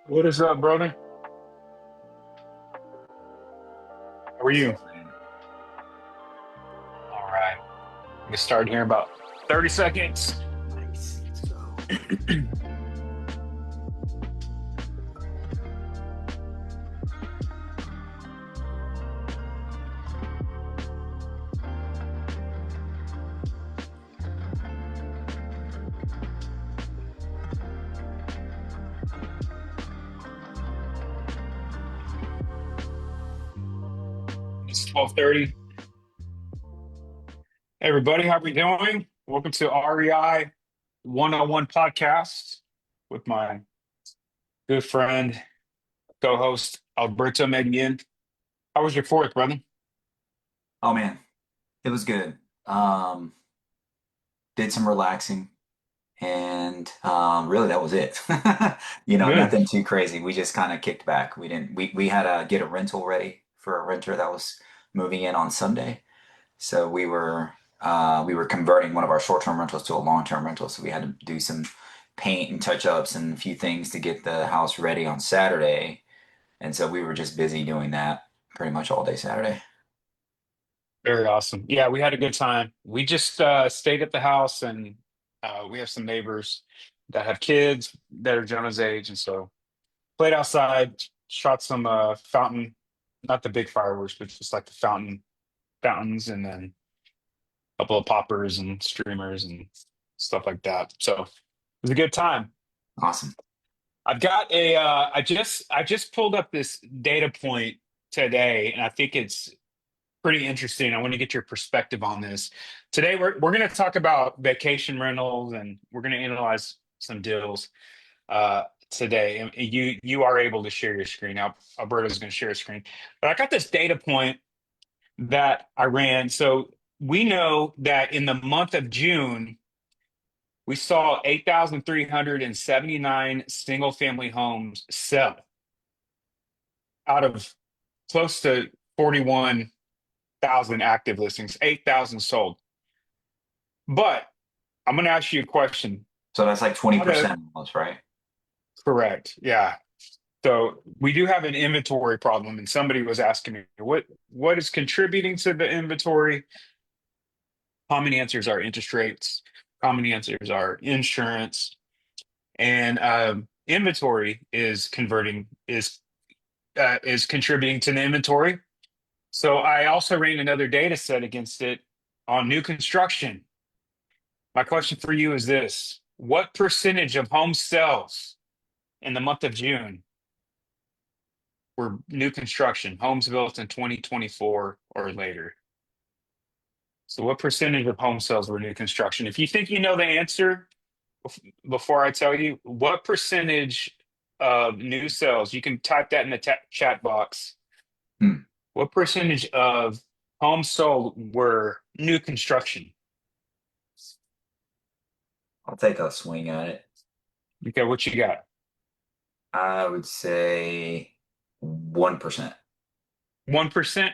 What is up, brother? How are What's you? up, man? All right. We start here in about 30 seconds. Nice. Let's go. It's 12:30. Hey, everybody, how we doing? Welcome to REI 101 podcast with my good friend, co-host Alberto Medellin. How was your fourth, brother? Oh man, it was good. Um, did some relaxing and really that was it. Good. Nothing too crazy. We just kind of kicked back. We had to get a rental ready for a renter that was moving in on Sunday. So we were converting one of our short-term rentals to a long-term rental. So we had to do some paint and touch-ups and a few things to get the house ready on Saturday. And so we were just busy doing that pretty much all day Saturday. Very awesome. Yeah, we had a good time. We just stayed at the house, and we have some neighbors that have kids that are Jonah's age, and so played outside, shot some fountain, not the big fireworks, but just like the fountains, and then a couple of poppers and streamers and stuff like that. So it was a good time. Awesome. I've got I just pulled up this data point today, and I think it's pretty interesting. I want to get your perspective on this. Today we're going to talk about vacation rentals, and we're going to analyze some deals today. And you are able to share your screen. Now Alberto's going to share his screen. But I got this data point that I ran. So we know that in the month of June, we saw 8,379 single family homes sell out of close to 41,000 active listings, 8,000 sold. But I'm going to ask you a question. So that's like How to 20% almost, right? correct? Yeah. So we do have an inventory problem, and somebody was asking me what is contributing to the inventory. Common answers are interest rates. Common answers are insurance, and inventory is contributing to the inventory. So I also ran another data set against it on new construction. My question for you is this: what percentage of home sales in the month of June were new construction, homes built in 2024 or later? So, what percentage of home sales were new construction? If you think you know the answer, before I tell you, what percentage of new sales, you can type that in the chat box. Hmm. What percentage of homes sold were new construction? I'll take a swing at it. Okay, what you got? I would say 1%. 1%?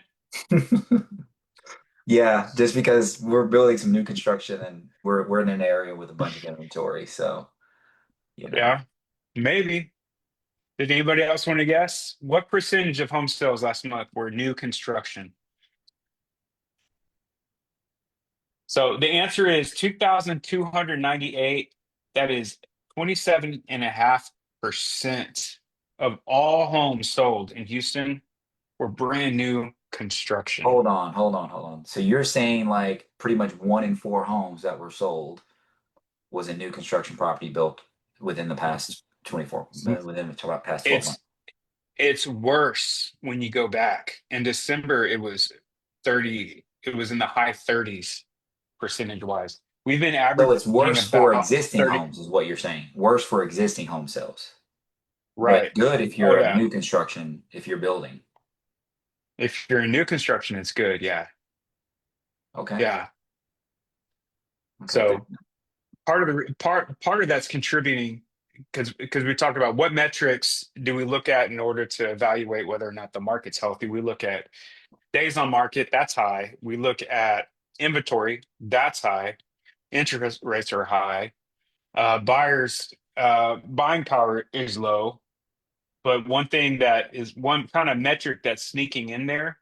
Yeah, just because we're building some new construction and we're in an area with a bunch of inventory, so you know. Yeah, maybe. Did anybody else want to guess? What percentage of home sales last month were new construction? So the answer is 2,298. That is 27.5% of all homes sold in Houston were brand new construction. Hold on. So you're saying like pretty much one in four homes that were sold was a new construction property built within the past 24, within the past 12 months. It's it's worse when you go back. In December, it was 30, it was in the high 30s percentage wise. We've been So it's averaging worse for about existing 30, homes, is what you're saying. Worse for existing home sales, but right? good if Oh you're a yeah. new construction, if you're building. If you're in new construction, it's good. Yeah. Okay. Yeah. Okay, good. So part of that's contributing because we talked about what metrics do we look at in order to evaluate whether or not the market's healthy. We look at Days on market, that's high. We look at inventory, that's high. Interest rates are high. Buyers, buying power is low. But one thing that is one kind of metric that's sneaking in there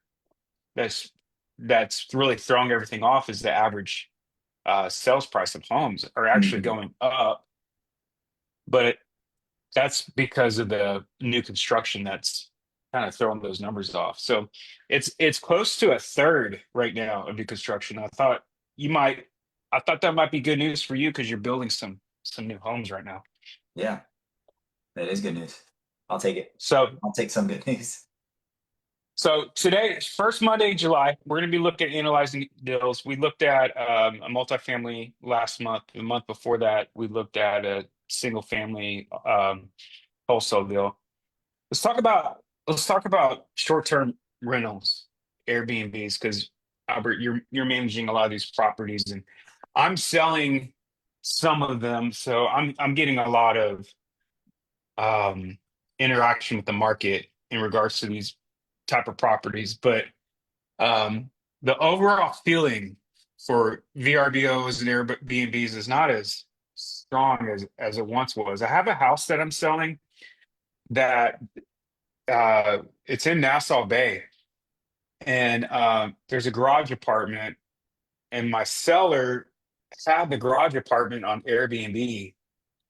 that's that's really throwing everything off is the average sales price of homes are actually Mhm. going up, but that's because of the new construction that's kind of throwing those numbers off. So it's close to a third right now of new construction. You might, I thought that might be good news for you because you're building some new homes right now. Yeah, that is good news. I'll take it. So I'll take some good news. so today, first Monday in July, we're going to be looking at analyzing deals. We looked at a multifamily last month. The month before that, we looked at a single family wholesale deal. Let's talk about short-term rentals, Airbnbs, because Albert, you're managing a lot of these properties, and I'm selling some of them, so I'm getting a lot of um, interaction with the market in regards to these type of properties. But the overall feeling for VRBOs and Airbnbs is not as strong as it once was. I have a house that I'm selling that it's in Nassau Bay, and there's a garage apartment, and my seller had the garage apartment on Airbnb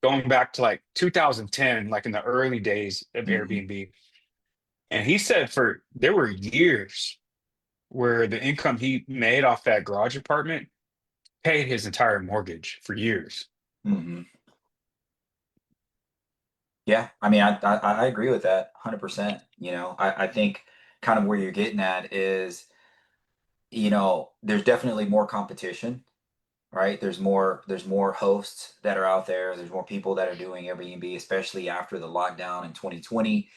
going back to like 2010, like in the early days of Hmm. Airbnb. And he said for there were years where the income he made off that garage apartment paid his entire mortgage for years. Hmm. Yeah, I mean, I agree with that 100%. I think kind of where you're getting at is, there's definitely more competition, right? There's more hosts that are out there. There's more people that are doing Airbnb, especially after the lockdown in 2020.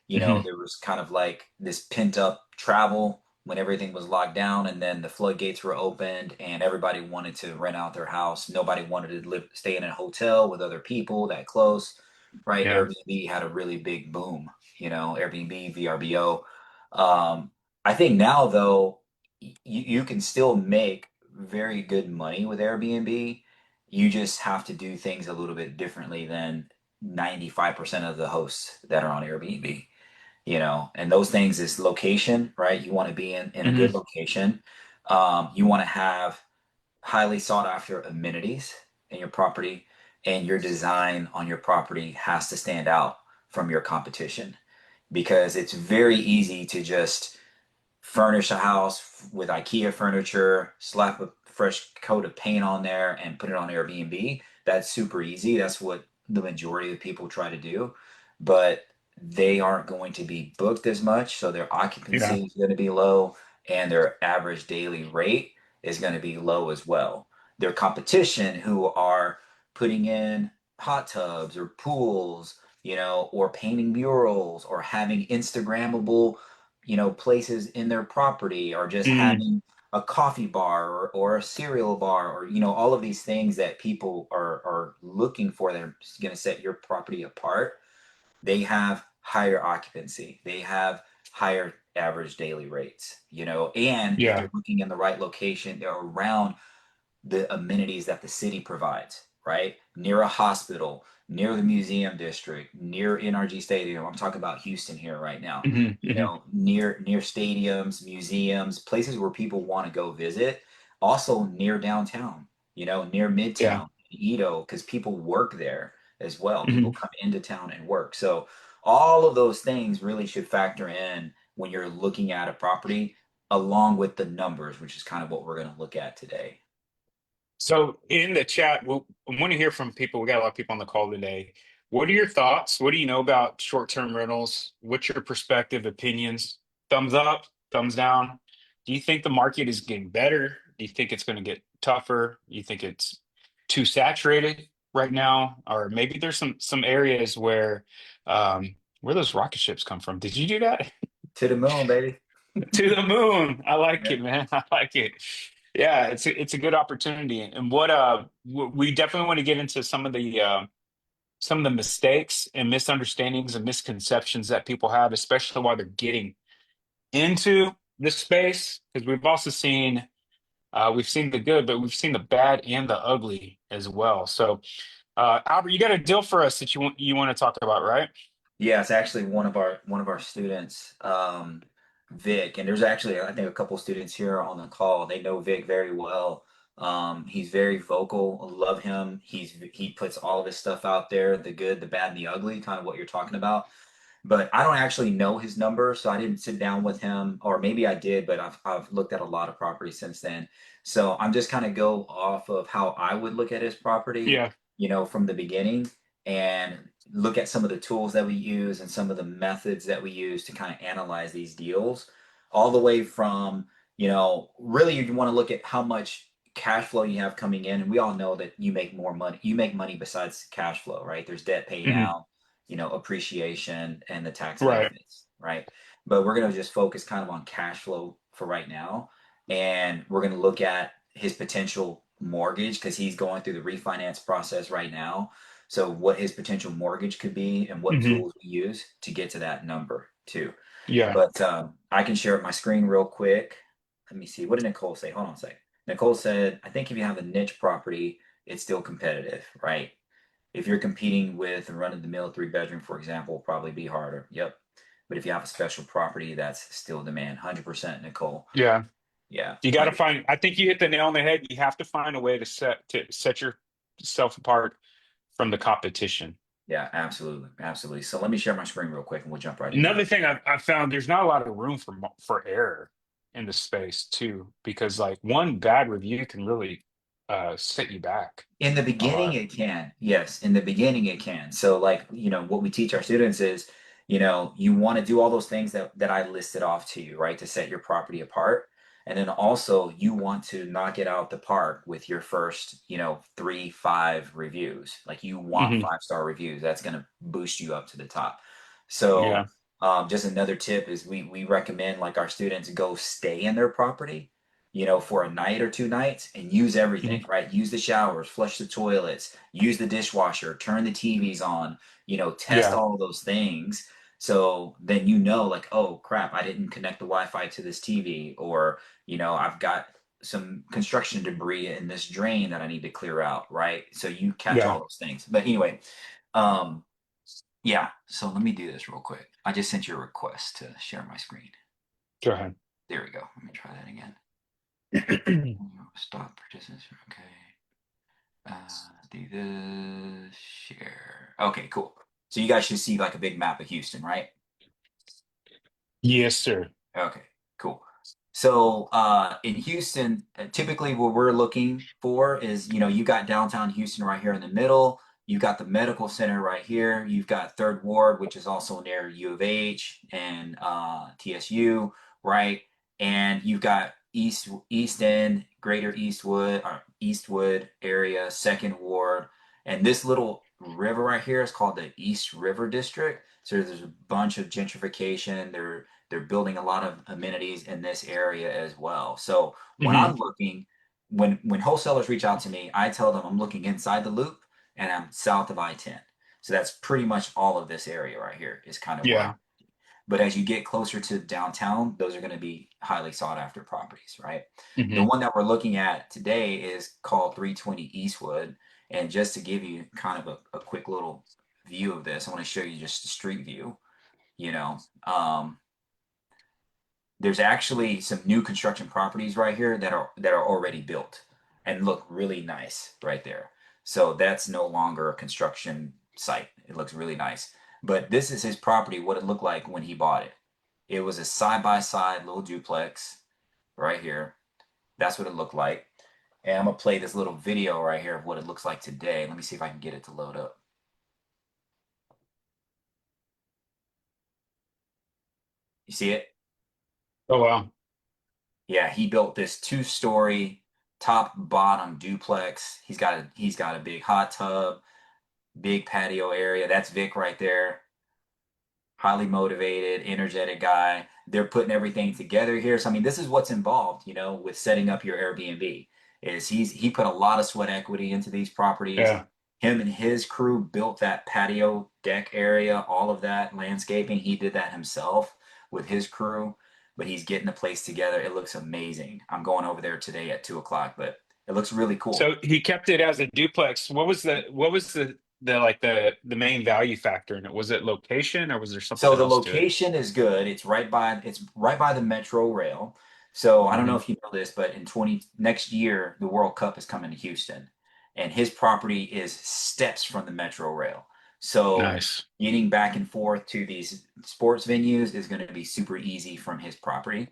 Hmm. There was kind of like this pent up travel when everything was locked down, and then the floodgates were opened, and everybody wanted to rent out their house. Nobody wanted to stay in a hotel with other people that close, right? Yeah. Airbnb had a really big boom, Airbnb, VRBO. I think now though, you can still make very good money with Airbnb. You just have to do things a little bit differently than 95% of the hosts that are on Airbnb, and those things is location, right? You want to be in a Hmm. good location. You want to have highly sought after amenities in your property, and your design on your property has to stand out from your competition because it's very easy to just furnish a house with IKEA furniture, slap a fresh coat of paint on there, and put it on Airbnb. That's super easy. That's what the majority of people try to do. But they aren't going to be booked as much, so their Yeah. occupancy is going to be low, and their average daily rate is going to be low as well. Their competition, who are putting in hot tubs or pools, or painting murals or having Instagrammable places in their property, or just Hmm. having a coffee bar or a cereal bar, or all of these things that people are looking for that are going to set your property apart. They have higher occupancy, they have higher average daily rates, and if Yeah. they're looking in the right location, they're around the amenities that the city provides, right? Near a hospital, near the museum district, near NRG Stadium. I'm talking about Houston here right now. Hmm. Hmm. Near stadiums, museums, places where people want to go visit. Also near downtown, near Yeah. Midtown, Edo, because people work there as well. People Hmm. come into town and work. So all of those things really should factor in when you're looking at a property, along with the numbers, which is kind of what we're going to look at today. So in the chat, I want to hear from people. We got a lot of people on the call today. What are your thoughts? What do you know about short-term rentals? What's your perspective, opinions? Thumbs up, thumbs down. Do you think the market is getting better? Do you think it's going to get tougher? Do you think it's too saturated right now? Or maybe there's some areas where those rocket ships come from. Did you do that? To the moon, baby. To the moon. I like Yeah. it, man. I like it. Yeah, it's a good opportunity. And what we definitely want to get into some of the mistakes and misunderstandings and misconceptions that people have, especially while they're getting into this space because we've seen the good, but we've seen the bad and the ugly as well. So, Albert, you got a deal for us that you want to talk about, right? Yeah, it's actually one of our students, Vic, and there's actually I think a couple students here on the call. They know Vic very well. He's very vocal. I love him. He puts all of his stuff out there, the good, the bad, and the ugly, kind of what you're talking about. But I don't actually know his number, so I didn't sit down with him, or maybe I did, but I've looked at a lot of properties since then. So I'm just kind of go off of how I would look at his property, Yeah. from the beginning, and look at some of the tools that we use and some of the methods that we use to kind of analyze these deals, all the way from, really you want to look at how much cash flow you have coming in, and we all know that you make money besides cash flow, right? There's debt pay Hmm. down, appreciation and the tax Right. benefits, right? But we're going to just focus kind of on cash flow for right now. And we're going to look at his potential mortgage because he's going through the refinance process right now. So, what his potential mortgage could be and what Hmm. tools we use to get to that number, too. Yeah. But I can share my screen real quick. Let me see. What did Nicole say? Hold on a second. Nicole said, I think if you have a niche property, it's still competitive, right? If you're competing with a run-of-the-mill three-bedroom, for example, will probably be harder. Yep. But if you have a special property, that's still demand. 100%, Nicole. Yeah. Yeah, You got to 100. find. I think you hit the nail on the head. You have to find a way to set yourself apart from the competition. Yeah, absolutely, absolutely. So let me share my screen real quick, and we'll jump right into Another it. thing I've found, there's not a lot of room for error in the space too, because like one bad review can really set you back In the a beginning, lot. it can. Yes, in the beginning, it can. So, like, what we teach our students is, you want to do all those things that I listed off to you, right, to set your property apart. And then also, you want to knock it out the park with your first, 3, 5 reviews. Like, you want Hmm. 5-star reviews. That's going to boost you up to the top. So, Yeah. just another tip is we recommend like our students go stay in their property, for a night or 2 nights and use Hmm. everything, right? Use the showers, flush the toilets, use the dishwasher, turn the TVs on, test Yeah. all of those things. So then like, oh crap, I didn't connect the Wi-Fi to this TV, or, I've got some construction debris in this drain that I need to clear out, right? So you catch Yeah. all those things. But anyway, um, yeah, so let me do this real quick. I just sent you a request to share my screen. Go ahead. There we go. Let me try that again. Stop participants. Okay. Do this. Share. Okay, cool. So you guys should see like a big map of Houston, right? Yes, sir. Okay, cool. So in Houston, typically what we're looking for is, you got downtown Houston right here in the middle. You've got the medical center right here. You've got Third Ward, which is also near U of H and TSU, right? And you've got East End, Greater Eastwood, or Eastwood area, Second Ward, and this little river right here is called the East River District. So there's a bunch of gentrification. They're building a lot of amenities in this area as well. So when Hmm. I'm looking, when wholesalers reach out to me, I tell them I'm looking inside the loop and I'm south of I-10. So that's pretty much all of this area right here is kind of where I'm. Yeah. But as you get closer to downtown, those are going to be highly sought after properties, right? The Hmm. one that we're looking at today is called 320 Eastwood. And just to give you kind of a quick little view of this, I want to show you just the street view. You know, um, there's actually some new construction properties right here that are already built and look really nice right there. So that's no longer a construction site. It looks really nice. But this is his property, what it looked like when he bought it. It was a side by side little duplex right here. That's what it looked like. And I'm gonna play this little video right here of what it looks like today. Let me see if I can get it to load up. You see it? Oh wow. Yeah, he built this 2-story top bottom duplex. He's got a big hot tub, big patio area. That's Vic right there. Highly motivated, energetic guy. They're putting everything together here. So I mean, this is what's involved, with setting up your Airbnb. Is he put a lot of sweat equity into these properties. Yeah. Him and his crew built that patio deck area, all of that landscaping. He did that himself with his crew. but he's getting the place together. It looks amazing. I'm going over there today at 2 o'clock, but it looks really cool. So he kept it as a duplex. What was the like the main value factor in it? Was it location or was there So something the else to it? location is good. It's right by the metro rail. So I don't know Hmm. if you know this, but in 20 next year, the World Cup is coming to Houston, and his property is steps from the metro rail. So Nice. getting back and forth to these sports venues is going to be super easy from his property.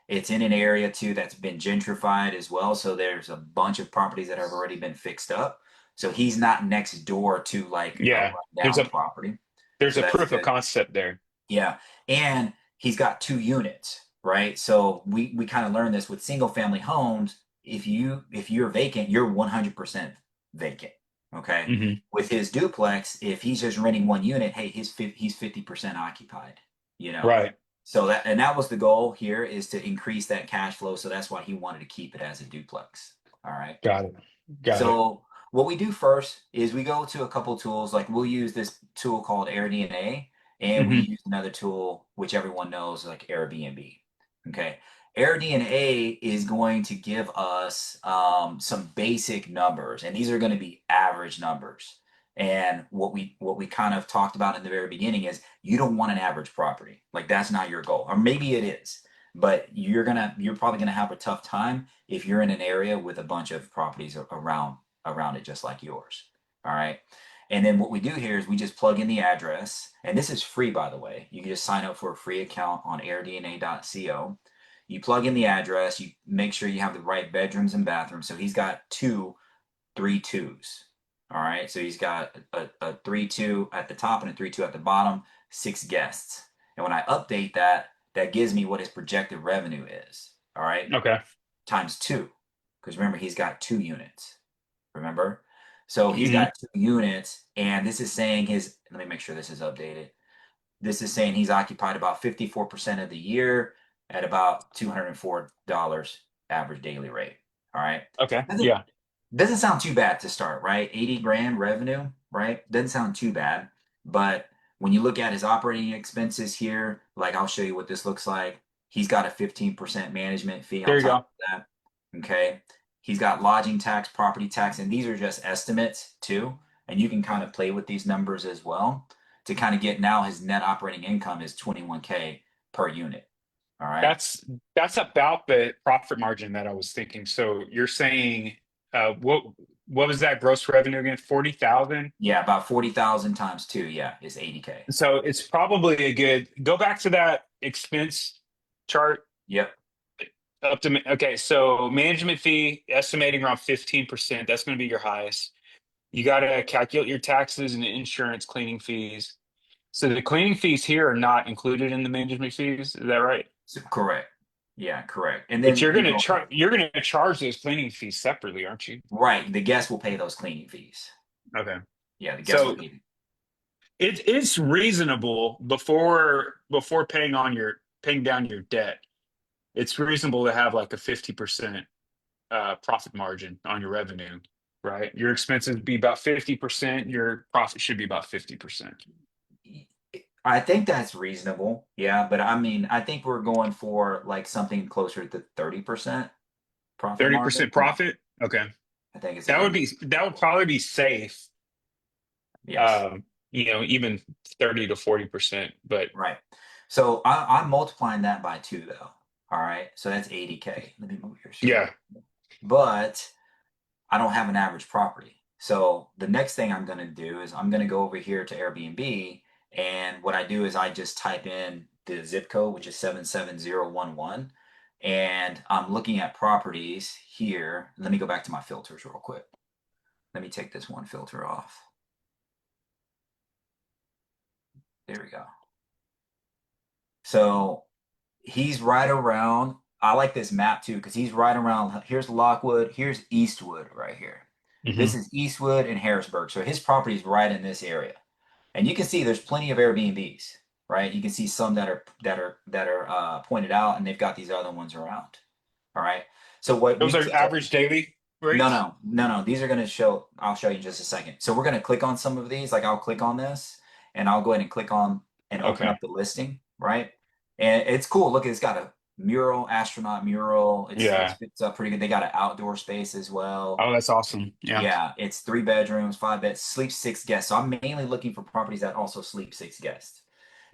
It's in an area too that's been gentrified as well. So there's a bunch of properties that have already been fixed up. So he's not next door to like a Yeah. There's rundown a property. there's So a that's proof of good. concept there. Yeah. And he's got 2 units, right? So we kind of learned this with single family homes. If you're vacant, you're 100% vacant. Okay. Hmm. With his duplex, if he's just renting 1 unit, hey, he's 50% occupied, you know. Right. So that was the goal here, is to increase that cash flow. So that's why he wanted to keep it as a duplex. All right. Got it. Got it. So what we do first is we go to a couple tools. Like we'll use this tool called AirDNA, and we Hmm. use another tool which everyone knows, like Airbnb. Okay, AirDNA is going to give us some basic numbers, and these are going to be average numbers. And what we kind of talked about in the very beginning is you don't want an average property. Like that's not your goal, or maybe it is, but you're probably gonna have a tough time if you're in an area with a bunch of properties around it just like yours. All right. And then what we do here is we just plug in the address, and this is free, by the way. You can just sign up for a free account on airdna.co. You plug in the address, you make sure you have the right bedrooms and bathrooms. So he's got 2 3 2s. All right. So he's got a 3 2 at the top and a 3 2 at the bottom, 6 guests. And when I update that, that gives me what his projected revenue is. All right, Okay. times 2, because remember, he's got 2 units. Remember? So he's Hmm. got 2 units, and this is saying let me make sure this is updated. This is saying he's occupied about 54% of the year at about $204 average daily rate. All right. Okay. Doesn't Yeah. doesn't sound too bad to start, right? 80 grand revenue, right? Doesn't sound too bad. But when you look at his operating expenses here, like I'll show you what this looks like. He's got a 15% management fee There on you top go. of that. Okay. He's got lodging tax, property tax, and these are just estimates too. And you can kind of play with these numbers as well to kind of get, now his net operating income is 21K per unit. All right. That's that's about the profit margin that I was thinking. So you're saying what was that gross revenue again? 40,000? Yeah, about 40,000 times 2, yeah, is 80K. So it's probably a good go back to that expense chart Yep. up to okay, so management fee estimating around 15%. That's going to be your highest. You got to calculate your taxes and insurance cleaning fees. So the cleaning fees here are not included in the management fees. Is that right? So, correct. Yeah, correct. And But then, you're gonna charge those cleaning fees separately, aren't you? right, the guest will pay those cleaning fees. Okay. Yeah, the guest will So pay. it's reasonable before paying down your debt. It's reasonable to have like a 50% profit margin on your revenue, right? Your expenses be about 50%, your profit should be about 50%. I think that's reasonable. Yeah, but I mean, I think we're going for like something closer to 30% profit margin. 30% profit? Okay. I think it's a That good would number. be that would probably be safe. Yes. Even 30 to 40%, but Right. So I'm multiplying that by 2 though. All right. So that's 80K. Let me move your screen. yeah. But I don't have an average property. So the next thing I'm going to do is I'm going to go over here to Airbnb. And what I do is I just type in the zip code, which is 77011. And I'm looking at properties here. Let me go back to my filters real quick. Let me take this one filter off. There we go. So he's right around. I like this map too because he's right around. Here's Lockwood. Here's Eastwood right here. This Hmm. is Eastwood and Harrisburg. So his property is right in this area, and you can see there's plenty of Airbnbs. Right, you can see some that are pointed out, and they've got these other ones around. All right. So what Those we are average daily no, rates? no, no, no. These are going to show. I'll show you in just a second. So we're going to click on some of these. Like I'll click on this, and I'll go ahead and click on and open Okay. up the listing. Right, and it's cool. Look, it's got a mural, astronaut mural. It's Yeah. fits up pretty good. They got an outdoor space as well. Oh, that's awesome. Yeah. Yeah, it's 3 bedrooms, 5 beds, sleeps 6 guests. So I'm mainly looking for properties that also sleep 6 guests.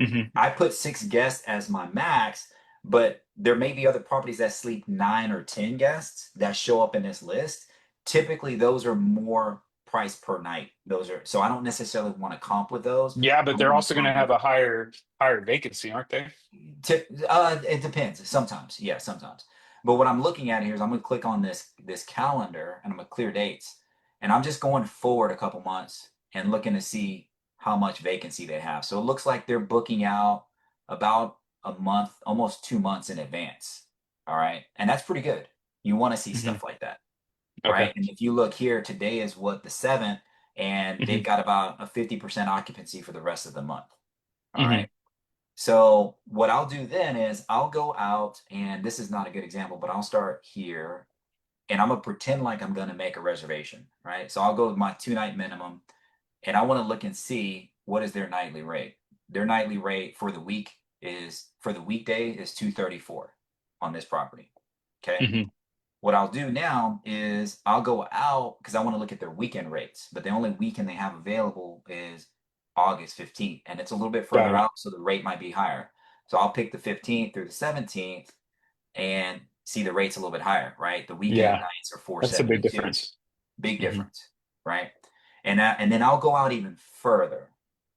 Hmm. I put 6 guests as my max, but there may be other properties that sleep 9 or 10 guests that show up in this list. Typically, those are more price per night. Those are so I don't necessarily want to comp with those. Yeah, I but they're want to also going to comp have with a higher vacancy, aren't they? it depends. Sometimes, yeah, sometimes. But what I'm looking at here is I'm going to click on this calendar and I'm going to clear dates, and I'm just going forward a couple months and looking to see how much vacancy they have. So it looks like they're booking out about a month, almost 2 months in advance. All right, and that's pretty good. You want to see Hmm. stuff like that, Okay. right? And if you look here, today is what, the 7th, and Hmm. they've got about a 50% occupancy for the rest of the month. All Hmm. right. So what I'll do then is I'll go out, and this is not a good example, but I'll start here and I'm gonna pretend like I'm gonna make a reservation, right? So I'll go with my 2 night minimum, and I want to look and see what is their nightly rate. Their nightly rate for the week is for the weekday is 234 on this property. Okay. Hmm. What I'll do now is I'll go out because I want to look at their weekend rates, but the only weekend they have available is August 15th, and it's a little bit Got further it. out, so the rate might be higher. So I'll pick the 15th through the 17th and see the rates a little bit higher, right? The weekend Yeah, nights are that's a big 472. difference. Big Hmm. difference, right? And then I'll go out even further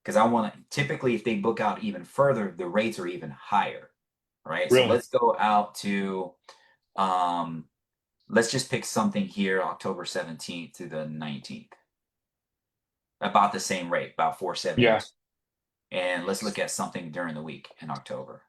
because I want to typically if they book out even further, the rates are even higher, right? So Really? let's go out to um let's just pick something here, October 17th to the 19th. About the same rate, about Yeah. 472. And let's look at something during the week in October.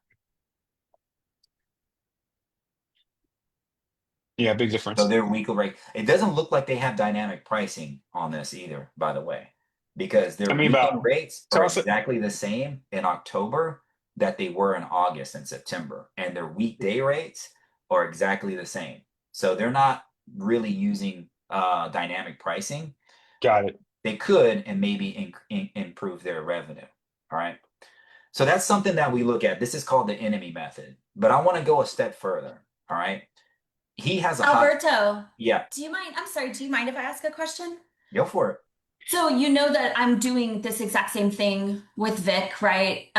Yeah, big So difference. their weekly rate, it doesn't look like they have dynamic pricing on this either, by the way, because their Tell me weekend about. rates So are also, exactly the same in October that they were in August and September. And their weekday rates are exactly the same. So they're not really using dynamic pricing. got it. They could and maybe improve their revenue. All right. So that's something that we look at. This is called the enemy method. But I want to go a step further. All right. He has a hot, Alberto, yeah, do you mind? I'm sorry, do you mind if I ask a question? go for it. So you know that I'm doing this exact same thing with Vic, right?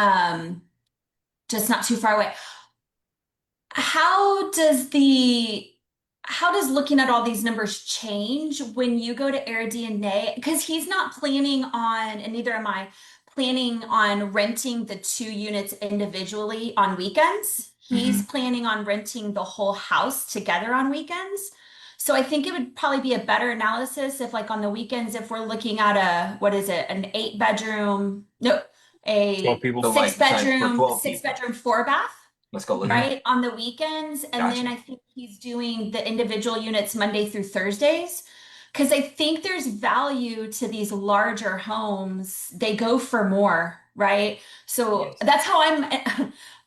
Just not too far away. How does the how does looking at all these numbers change when you go to AirDNA? Because he's not planning on, and neither am I, planning on renting the 2 units individually on weekends. He's Hmm. planning on renting the whole house together on weekends. So I think it would probably be a better analysis if, like, on the weekends, if we're looking at a, what is it, an 8 bedroom, no, 12 a people. So six like besides for bedroom, 12 six people, bedroom, 4 bath, let's go look at Hmm. that. right, on the weekends. And then Gotcha. I think he's doing the individual units Monday through Thursdays. Because I think there's value to these larger homes. They go for more, right? So Yes. that's how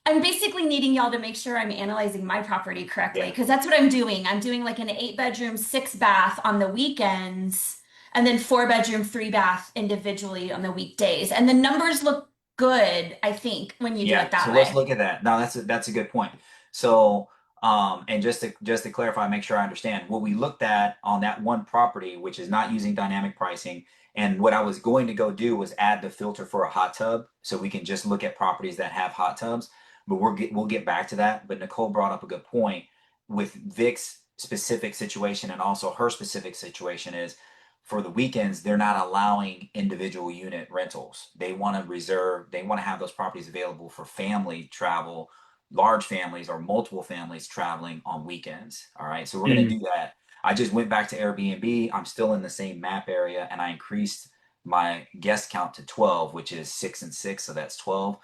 I'm basically needing y'all to make sure I'm analyzing my property correctly. Yeah. Because that's what I'm doing. I'm doing like an 8 bedroom, 6 bath on the weekends, and then 4 bedroom, 3 bath individually on the weekdays. And the numbers look good, I think, when you do Yeah. it So that let's way. look at that. Now that's a good point. So and just to clarify, make sure I understand what we looked at on that one property, which is not using dynamic pricing. And what I was going to go do was add the filter for a hot tub, so we can just look at properties that have hot tubs. But we'll get back to that. But Nicole brought up a good point with Vic's specific situation and also her specific situation is for the weekends, they're not allowing individual unit rentals. They want to reserve, they want to have those properties available for family travel, large families or multiple families traveling on weekends. All right. So we're going to Hmm. do that. I just went back to Airbnb. I'm still in the same map area and I increased my guest count to 12, which is 6 and 6. So that's 12.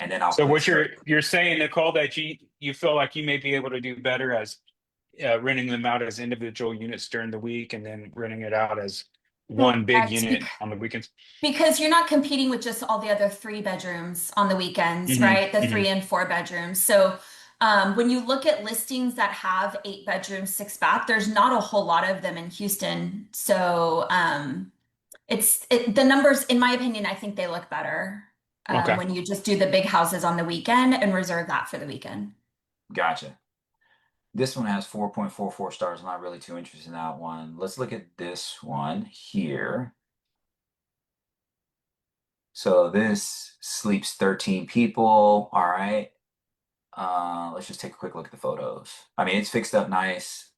And then I'll So click what start. you're saying, Nicole, that you feel like you may be able to do better as renting them out as individual units during the week and then renting it out as one big Correct. unit on the weekends. Because you're not competing with just all the other 3 bedrooms on the weekends, Hmm. right? The Hmm. 3 and 4 bedrooms. So when you look at listings that have 8 bedrooms, 6 bath, there's not a whole lot of them in Houston. So the numbers, in my opinion, I think they look better Okay. when you just do the big houses on the weekend and reserve that for the weekend. Gotcha. This one has 4.44 stars. I'm not really too interested in that one. Let's look at this one here. So this sleeps 13 people. All right. Let's just take a quick look at the photos. I mean, it's fixed up nice,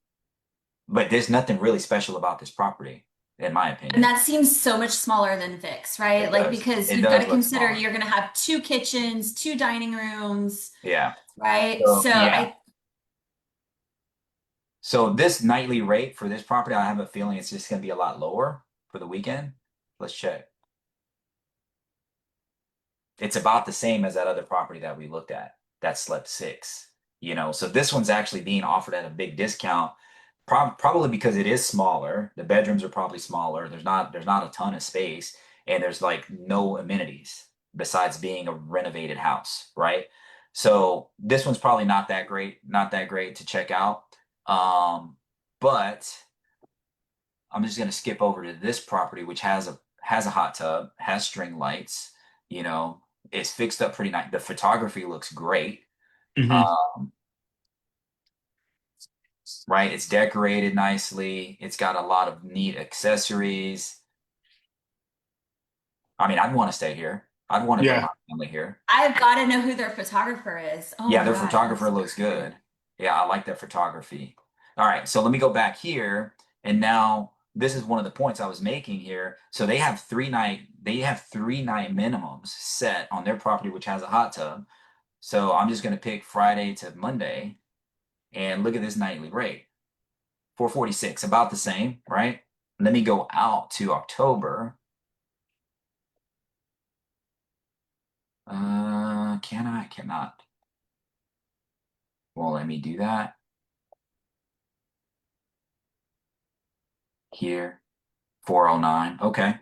but there's nothing really special about this property, in my And opinion. that seems so much smaller than Vic's, right? It Like, does. because It you've got does to look consider smaller. you're going to have two kitchens, two dining rooms, Yeah. right? So So yeah. I, So this nightly rate for this property, I have a feeling it's just going to be a lot lower for the weekend. Let's check. It's about the same as that other property that we looked at that slept six. So this one's actually being offered at a big discount, probably because it is smaller. The bedrooms are probably smaller. There's not a ton of space, and there's like no amenities besides being a renovated house, right? So this one's probably not that great to check out. But I'm just gonna skip over to this property, which has a hot tub, has string lights, you know, it's fixed up pretty nice. The photography looks great. Hmm. Um, right? It's decorated nicely. It's got a lot of neat accessories. I mean, I'd want to stay here. I'd want to bring Yeah. my family here. I've got to know who their photographer is. Oh Yeah, my their gosh, photographer that's looks great. good. Yeah, I like their photography. All right, so let me go back here, and now this is one of the points I was making here. So they have 3 night minimums set on their property, which has a hot tub. So I'm just gonna pick Friday to Monday, and look at this nightly rate, 446, about the same, right? Let me go out to October. Can I? Cannot. Well, let me do that here. 409. Okay.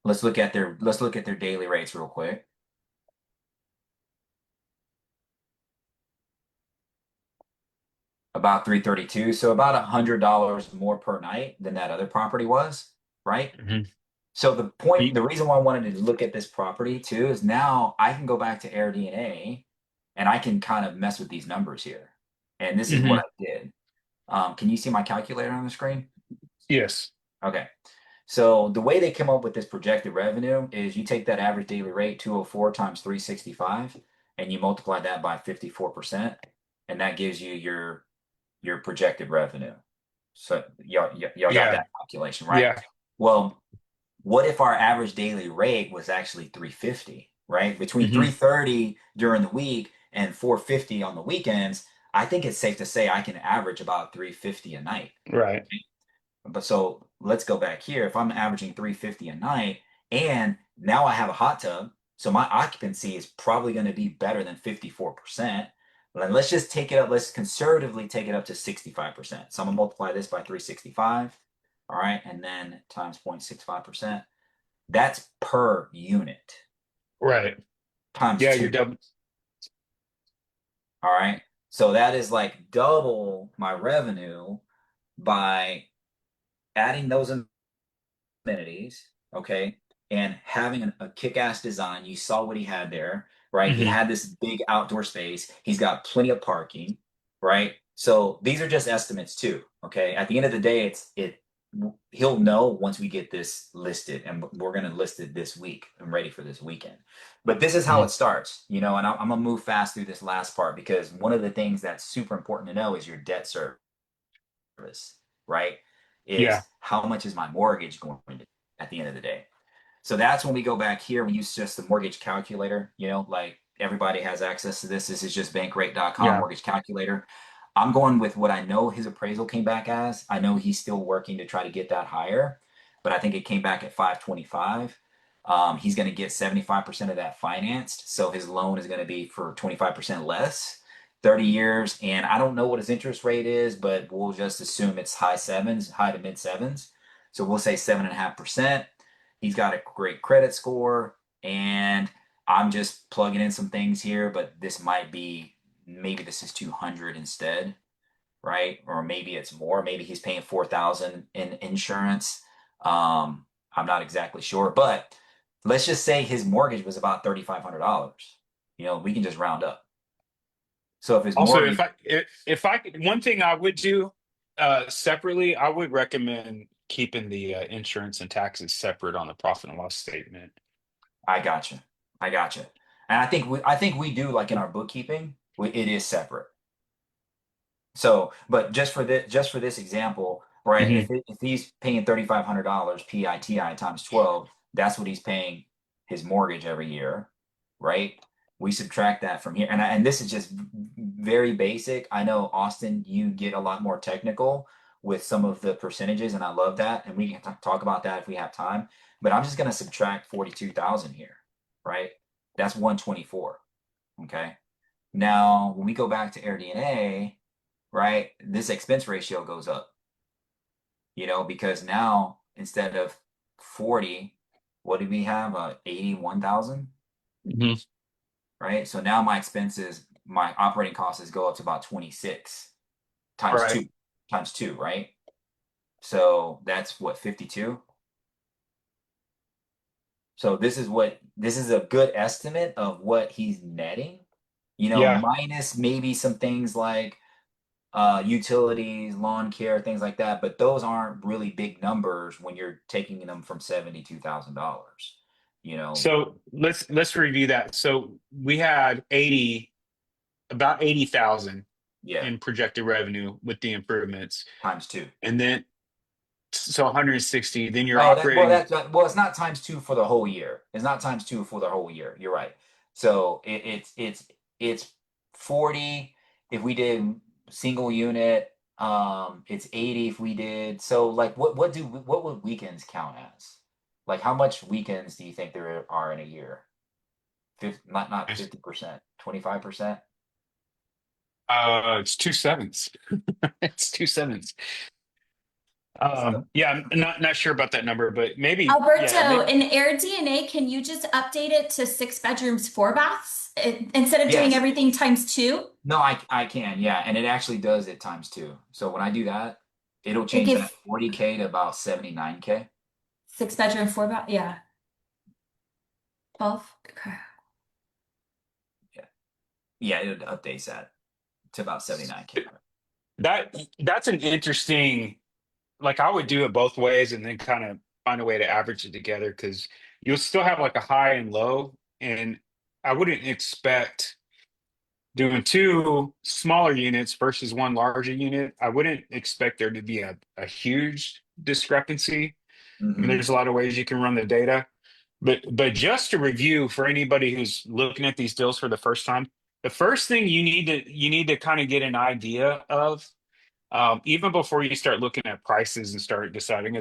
Let's look at their daily rates real quick. About 332, so about $100 more per night than that other property was, right? Hmm. So the reason why I wanted to look at this property too is now I can go back to AirDNA and I can kind of mess with these numbers here. And this is what Hmm. I did. Can you see my calculator on the screen? Yes. Okay. So the way they come up with this projected revenue is you take that average daily rate, 204 times 365, and you multiply that by 54%, and that gives you your projected revenue. So y'all got Yeah. that calculation, right? Yeah. Well, what if our average daily rate was actually 350, right? Between Hmm. 330 during the week and 450 on the weekends, I think it's safe to say I can average about 350 a night. Right. But so let's go back here. If I'm averaging 350 a night and now I have a hot tub, so my occupancy is probably going to be better than 54%. Then let's just take it up. Let's conservatively take it up to 65%. So I'm gonna multiply this by 365. All right, and then times 0.65%. That's per unit Right. times Yeah, you're two. double. All right. So that is like double my revenue by adding those amenities, okay, and having a kick-ass design. You saw what he had there, right? He Hmm. had this big outdoor space. He's got plenty of parking, right? So these are just estimates too, okay? At the end of the day, he'll know once we get this listed, and we're gonna list it this week. I'm ready for this weekend. But this is how Hmm. it starts, and I'm gonna move fast through this last part because one of the things that's super important to know is your debt service, right? Yeah. Is how much is my mortgage going to at the end of the day? So that's when we go back here. We use just the mortgage calculator, like everybody has access to this. This is just bankrate.com Yeah. mortgage calculator. I'm going with what I know his appraisal came back as. I know he's still working to try to get that higher, but I think it came back at 525. He's going to get 75% of that financed. So his loan is going to be for 25% less, 30 years. And I don't know what his interest rate is, but we'll just assume it's high sevens, high to mid sevens. So we'll say 7.5%. He's got a great credit score, and I'm just plugging in some things here, but maybe this is 200 instead, right? Or maybe it's more. Maybe he's paying 4,000 in insurance. I'm not exactly sure, but let's just say his mortgage was about $3,500. We can just round up. So if his Also, mortgage, if I could, one thing I would do separately, I would recommend keeping the insurance and taxes separate on the profit and loss statement. I gotcha. I gotcha. And I think we do like in our bookkeeping, it is separate. So, but just for this example, right? Hmm. If he's paying $3,500 PITI times 12, that's what he's paying his mortgage every year, right? We subtract that from here, and this is just very basic. I know Austin, you get a lot more technical with some of the percentages, and I love that, and we can talk about that if we have time. But I'm just gonna subtract 42,000 here, right? That's 124. Okay. Now, when we go back to AirDNA, right, this expense ratio goes up, because now instead of 40, what do we have? 81,000, Hmm. right? So now my operating costs go up to about 26 times Right. two, right? So that's what, 52? So this is a good estimate of what he's netting, Yeah. minus maybe some things like utilities, lawn care, things like that. But those aren't really big numbers when you're taking them from $72,000. You know, So let's review that. So we had about 80,000 yeah, in projected revenue with the improvements, times two. and then so 160. Then you're Oh, that well, operating. it's not times two for the whole year. It's not times two for the whole year. You're right. So it's 40 if we did single unit. It's 80 if we did. So like, what would weekends count as? Like, how much weekends do you think there are in a year? Not 50%, 25%. It's 2/7. It's 2/7. So Yeah, I'm not sure about that number, but maybe, yeah, Alberto, maybe. in AirDNA, can you just update it to 6 bedrooms, 4 baths instead of doing yes, everything times two? no, I can, yeah, and it actually does it times two. So when I do that, it'll It change that give 40K to about 79K. 6 bedroom, 4 bath. Yeah, 12. Okay. Yeah, yeah, it updates that to about 79K. That's an interesting. Like I would do it both ways and then kind of find a way to average it together because you'll still have like a high and low, and I wouldn't expect doing two smaller units versus one larger unit. I wouldn't expect there to be a huge discrepancy. I mean, Hmm. there's a lot of ways you can run the data, but just to review for anybody who's looking at these deals for the first time, the first thing you need to kind of get an idea of, even before you start looking at prices and start deciding,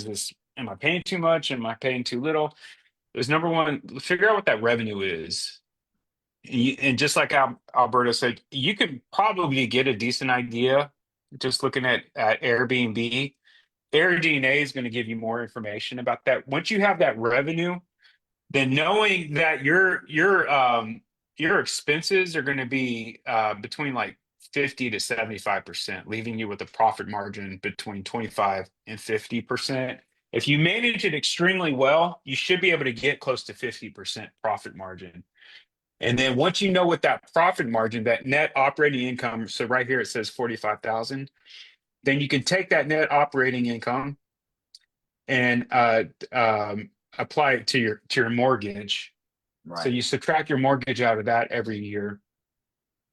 am I paying too much? Am I paying too little? Is number one, figure out what that revenue is. And just like Alberto said, you could probably get a decent idea just looking at Airbnb. AirDNA is going to give you more information about that. Once you have that revenue, then knowing that your expenses are going to be between like 50 to 75%, leaving you with a profit margin between 25 and 50%. If you manage it extremely well, you should be able to get close to 50% profit margin. And then once you know what that profit margin, that net operating income, so right here it says 45,000, then you can take that net operating income and apply it to your mortgage. So Right, you subtract your mortgage out of that every year,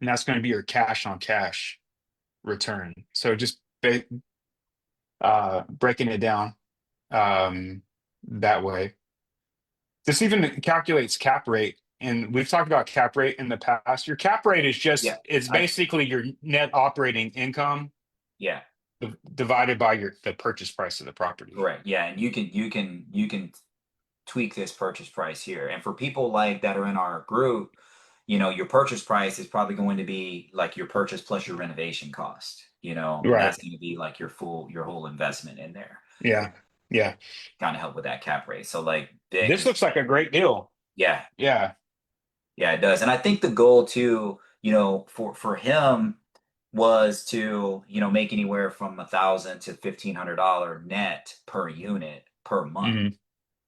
and that's going to be your cash on cash return. So just breaking it down that way. This even calculates cap rate. And we've talked about cap rate in the past. Your cap rate is yeah, it's I basically your net operating income yeah, divided by the purchase price of the property. correct, yeah, and you can tweak this purchase price here. And for people like that are in our group, your purchase price is probably going to be like your purchase plus your renovation cost, and Right. that's going to be like your whole investment in there. Yeah. Yeah. Kind of help with that cap rate. So like Vic This is, looks like a great deal. yeah, Yeah. yeah, it does. And I think the goal too, for him was to, make anywhere from 1,000 to $1,500 net per unit per month.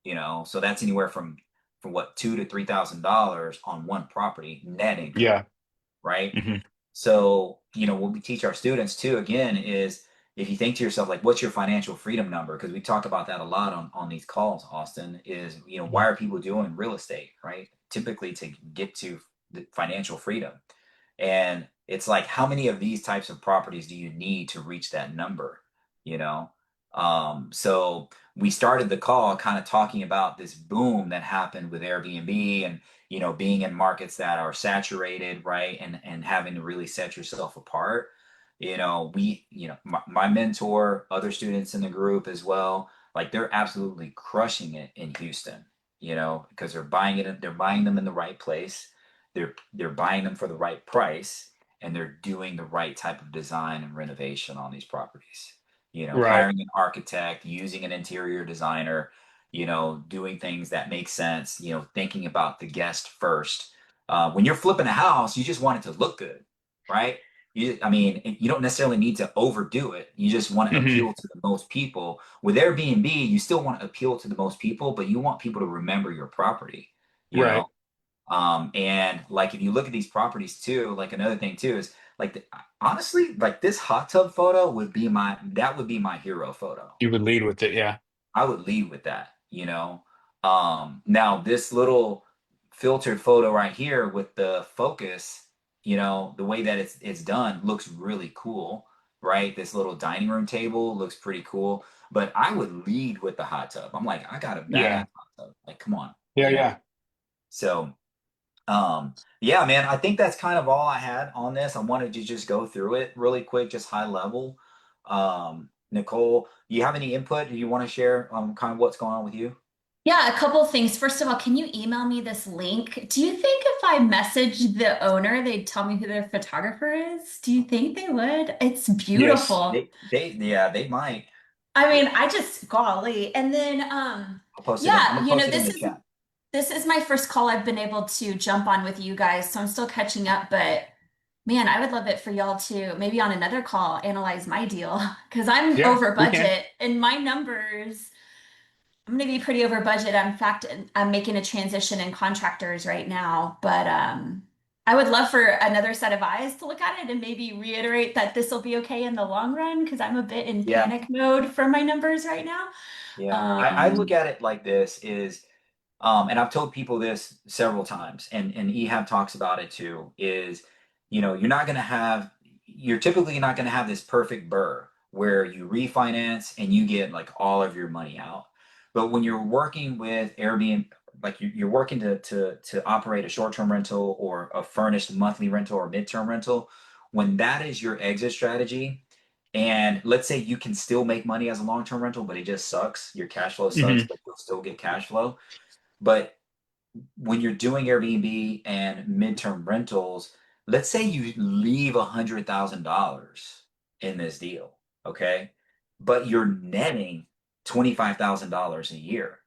Hmm. So that's anywhere from what, $2,000 to $3,000 on one property net income, Yeah. right? Hmm. So, what we teach our students too, again, is if you think to yourself, like, what's your financial freedom number? Because we talk about that a lot on these calls, Austin, is, why Mhm. are people doing real estate, right? Typically to get to the financial freedom. And it's like, how many of these types of properties do you need to reach that number? You know? So we started the call kind of talking about this boom that happened with Airbnb and, being in markets that are saturated, right? And having to really set yourself apart. My mentor, other students in the group as well, like they're absolutely crushing it in Houston, because they're buying them in the right place, they're buying them for the right price, and they're doing the right type of design and renovation on these properties. Right. Hiring an architect, using an interior designer, doing things that make sense, thinking about the guest first. When you're flipping a house, you just want it to look good, right? I mean, you don't necessarily need to overdo it. You just want to Hmm. appeal to the most people. With Airbnb, you still want to appeal to the most people, but you want people to remember your property, you know? Right. And like if you look at these properties too, like another thing too is like honestly, like this hot tub photo would be my hero photo. You would lead with it. Yeah. I would lead with that. Now this little filtered photo right here with the focus, the way that it's done looks really cool, right? This little dining room table looks pretty cool, but I would lead with the hot tub. I'm like, I got a Yeah. badass hot tub. Like, come on, Yeah. you know? Yeah. So yeah, man, I think that's kind of all I had on this. I wanted to just go through it really quick, just high level. Nicole, you have any input? Do you want to share kind of what's going on with you? Yeah, a couple of things. First of all, can you email me this link? Do you think if I message the owner, they'd tell me who their photographer is? Do you think they would? It's Yes. beautiful. Yeah, they might. I Yeah, mean, I just golly. And then I'm yeah, gonna post it in the chat. this is my first call I've been able to jump on with you guys, so I'm still catching up, but man, I would love it for y'all to maybe on another call analyze my deal because I'm Yeah. over We can. budget and my numbers, I'm going to be pretty over budget. In fact, I'm making a transition in contractors right now, but I would love for another set of eyes to look at it and maybe reiterate that this will be okay in the long run because I'm a bit in Yeah, panic mode for my numbers right now. yeah. I look Um, at it like this is and I've told people this several times, and Ehab talks about it too, is, you're typically not going to have this perfect burr where you refinance and you get like all of your money out. But when you're working with Airbnb, like you're working to operate a short-term rental or a furnished monthly rental or midterm rental, when that is your exit strategy, and let's say you can still make money as a long-term rental, but it just sucks, your cash flow sucks, Hmm. but you'll still get cash flow. But when you're doing Airbnb and midterm rentals, let's say you leave $100,000 in this deal, okay? But you're netting $25,000 a year,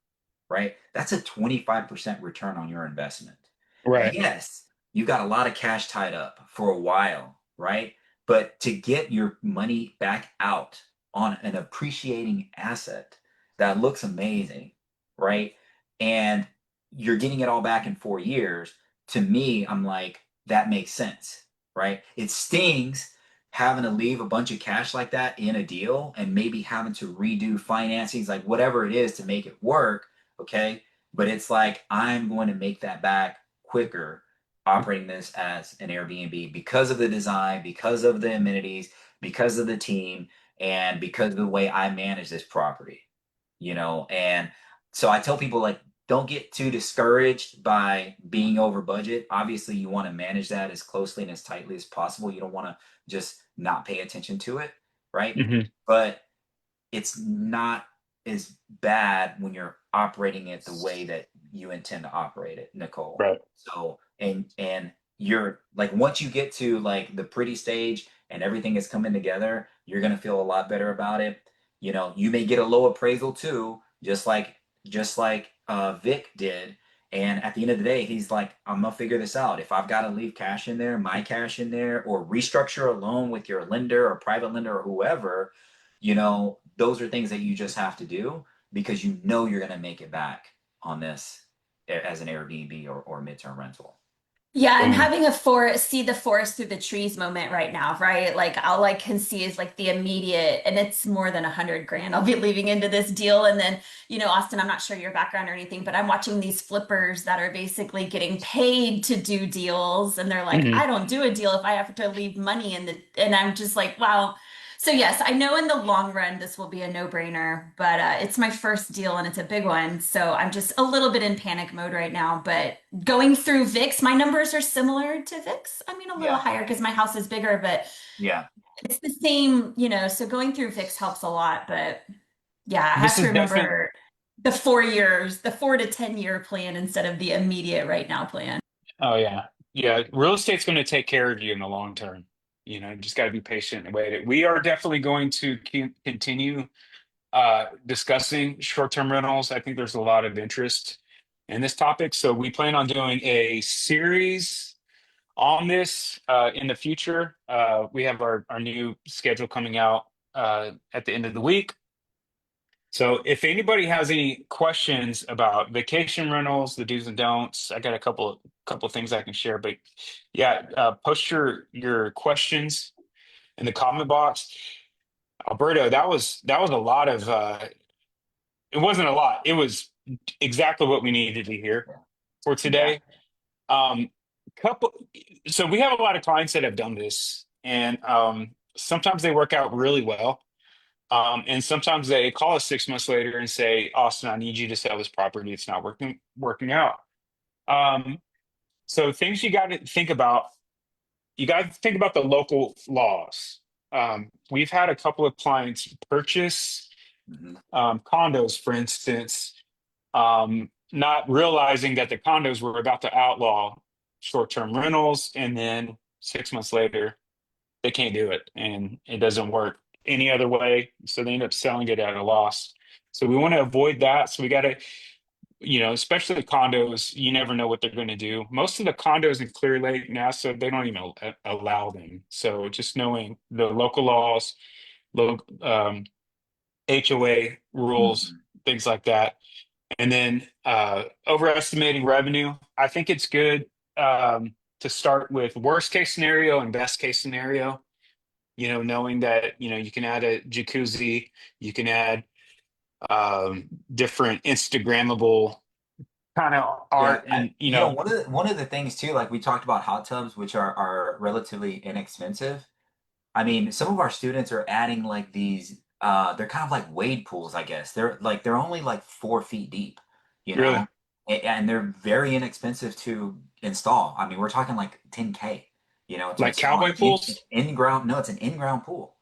right? That's a 25% return on your investment. Right. Yes, you got a lot of cash tied up for a while, right? But to get your money back out on an appreciating asset that looks amazing, right? And you're getting it all back in 4 years. To me, I'm like, that makes sense, right? It stings having to leave a bunch of cash like that in a deal and maybe having to redo financings, like whatever it is to make it work, okay? But it's like, I'm going to make that back quicker operating this as an Airbnb because of the design, because of the amenities, because of the team, and because of the way I manage this property. And so I tell people, like, don't get too discouraged by being over budget. Obviously, you want to manage that as closely and as tightly as possible. You don't want to just not pay attention to it, right? Hmm. But it's not as bad when you're operating it the way that you intend to operate it, Nicole. Right. So and you're like, once you get to like the pretty stage and everything is coming together, you're gonna feel a lot better about it. You may get a low appraisal too, just like Vic did. And at the end of the day, he's like, I'm gonna figure this out. If I've got to leave cash in there, my cash in there, or restructure a loan with your lender or private lender or whoever, those are things that you just have to do because you're going to make it back on this as an Airbnb or midterm rental. Yeah, I'm Boom. having a forest, see the forest through the trees moment right now, right? Like all I can see is like the immediate, and it's more than 100 grand I'll be leaving into this deal. And then, Austin, I'm not sure your background or anything, but I'm watching these flippers that are basically getting paid to do deals. And they're like, Hmm. I don't do a deal if I have to leave money and I'm just like, wow. So yes, I know in the long run this will be a no-brainer, but it's my first deal and it's a big one. So I'm just a little bit in panic mode right now, but going through VIX, my numbers are similar to VIX. I mean, a little Yeah. higher because my house is bigger, but Yeah. it's the same, so going through VIX helps a lot. But yeah, I have This to is definitely. remember the 4 years, the 4 to 10 year plan instead of the immediate right now plan. Oh yeah, yeah. Real estate's going to take care of you in the long term. Just got to be patient and wait. We are definitely going to continue discussing short-term rentals. I think there's a lot of interest in this topic, so we plan on doing a series on this in the future. We have our new schedule coming out at the end of the week. So if anybody has any questions about vacation rentals, the do's and don'ts, I got a couple of things I can share. But yeah, post your questions in the comment box. Alberto, that was a lot of it wasn't a lot. It was exactly what we needed to hear for Yeah. today. Um, couple so we have a lot of clients that have done this, and sometimes they work out really well. And sometimes they call us 6 months later and say, Austin, I need you to sell this property. It's not working out. Um, so things you got to think about, you got to think about the local laws. We've had a couple of clients purchase Hmm. condos, for instance, not realizing that the condos were about to outlaw short-term rentals, and then 6 months later, they can't do it, and it doesn't work any other way. So they end up selling it at a loss. So we want to avoid that. So we got to, especially condos, you never know what they're going to do. Most of the condos in Clear Lake now, so they don't even allow them. So just knowing the local laws, um, HOA rules, Hmm. things like that. And then overestimating revenue. I think it's good to start with worst case scenario and best case scenario. Knowing that, you can add a jacuzzi, you can add different Instagrammable kind of Yeah. art and, One of the things too, like we talked about hot tubs, which are relatively inexpensive. I mean, some of our students are adding like these they're kind of like wade pools, I guess. They're only like 4 feet deep, you really know? And they're very inexpensive to install. I mean, we're talking like 10K, to like install cowboy pools. in-ground. No, it's an in-ground pool.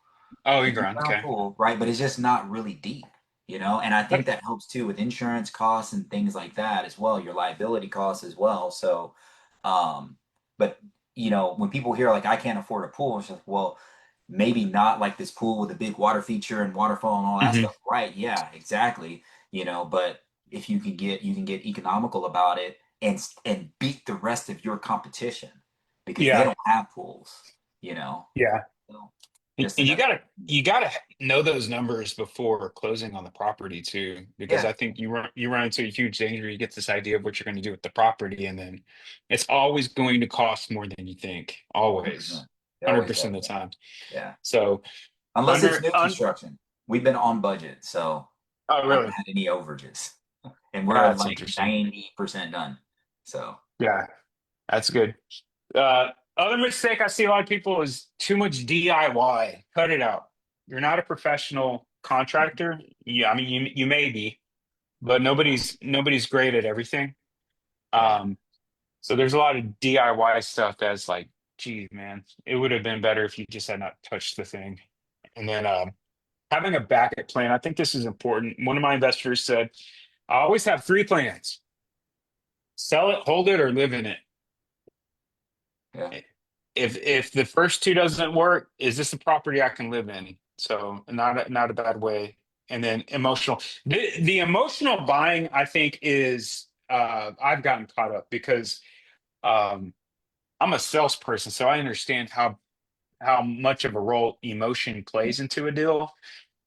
Oh, It's you an ground. in-ground Okay. pool, right? But it's just not really deep, And I think But- that helps too with insurance costs and things like that as well, your liability costs as well. So, um, but when people hear like I can't afford a pool, it's just well, maybe not like this pool with a big water feature and waterfall and all that Mhm. stuff. Right? Yeah, exactly. But if you can get economical about it and beat the rest of your competition because they Yeah. don't have pools, you know. Yeah. So And just you another. gotta know those numbers before closing on the property too, because Yeah, I think you run into a huge danger. You get this idea of what you're going to do with the property, and then it's always going to cost more than you think. Always, 100%. It always 100% does. of the time. Yeah. So Unless it's under new un construction. We've been on budget, so oh I haven't really? had any overages. And we're That's like interesting. 90% done. So, Yeah, that's good. Uh, Other mistake I see a lot of people is too much DIY. Cut it out. You're not a professional contractor. Yeah, I mean you may be, but nobody's great at everything. yeah. Um, so there's a lot of DIY stuff that's like, gee, man, it would have been better if you just had not touched the thing. And then having a backup plan, I think this is important. One of my investors said, I always have three plans: sell it, hold it, or live in it. Yeah. If the first two doesn't work, is this a property I can live in? So not a bad way. And then emotional. The emotional buying, I think, is I've gotten caught up because um, I'm a salesperson, so I understand how much of a role emotion plays into a deal.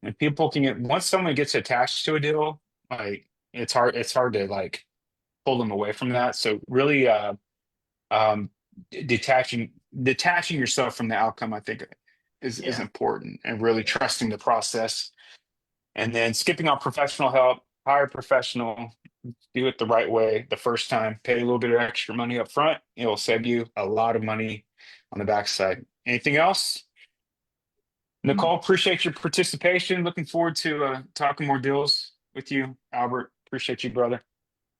And people can get once someone gets attached to a deal, like it's hard to like pull them away from that. So really, Detaching yourself from the outcome, I think is Yeah. important, and really Yeah. trusting the process. And then skipping on professional help, hire a professional, do it the right way the first time, pay a little bit of extra money up front. It will save you a lot of money on the backside. Anything else? Mm. Nicole, appreciate your participation. Looking forward to talking more deals with you. Albert, appreciate you, brother.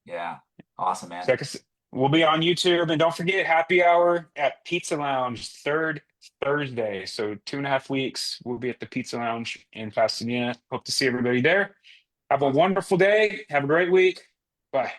Yeah. Awesome, man. Check us. We'll be on YouTube, and don't forget happy hour at Pizza Lounge third Thursday. So 2.5 weeks, we'll be at the Pizza Lounge in Pasadena. Hope to see everybody there. Have a Awesome. wonderful day. Have a great week. Bye.